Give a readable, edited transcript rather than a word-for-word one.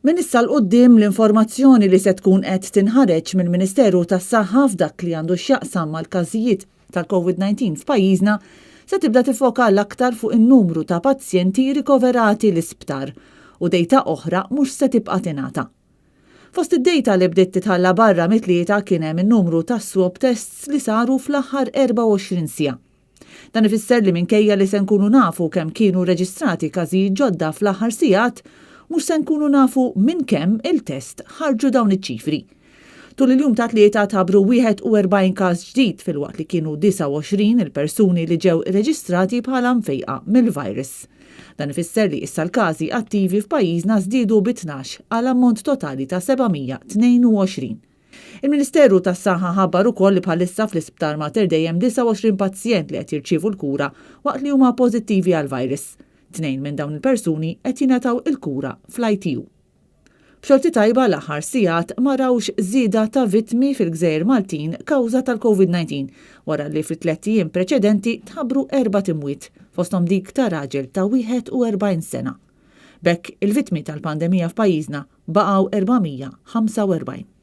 Min issa l-qoddim l-informazzjoni li se tkun qed tinħareġ mill-Ministeru tas-Saħħa f'dak li għandu x'jaqsam mal-każijiet tal-COVID-19 f'pajjiżna se tibda tifoka l-aktar fuq in-numru ta' pazjenti rikoverati l-isptar u dejta oħra mhux se tibqa' tingħata. Fost id-dejta li bdiet titħalla barra mit-tlieta kien hemm in-numru ta' swab tests li saru fl-aħħar 24 siegħa. Dan ifisser li minkejja li se nkunu nafu kemm kienu reġistrati każijiet ġodda fl-aħħar sigħat, mhux se nkunu nafu minn kemm il-test ħarġu dawn iċ-ċifri. Tul il-jum ta' tlieta tabru 41 każ ġdid filwaqt li kienu 29 il-persuni li ġew irreġistrati bħala mfejqa mill-virus. Dan ifisser li issa l-każi attivi f'pajjiżna żdiedu b'12 għal ammont totali ta' 722. Il-Ministeru tas-Saħħa ħabbar ukoll li bħalissa fl-Isptar Mater Dejjem 29 pazjent li qed jirċievu l-kura waqt li huma pożittivi għall-virus. 2 minn dawn il-persuni qed jingħataw il-kura fl-ITU. B'xorti tajba l-aħħar sigħat ma rawx żieda ta' vittmi fil-Gżejjer Maltin kawża tal-COVID-19 wara li fit-3 ijiem preċedenti tħabbru 4 imwiet fosthom dik ta' raġel ta' 41 sena. Bekk il-vittmi tal-pandemija f'pajjiżna baqgħu 445.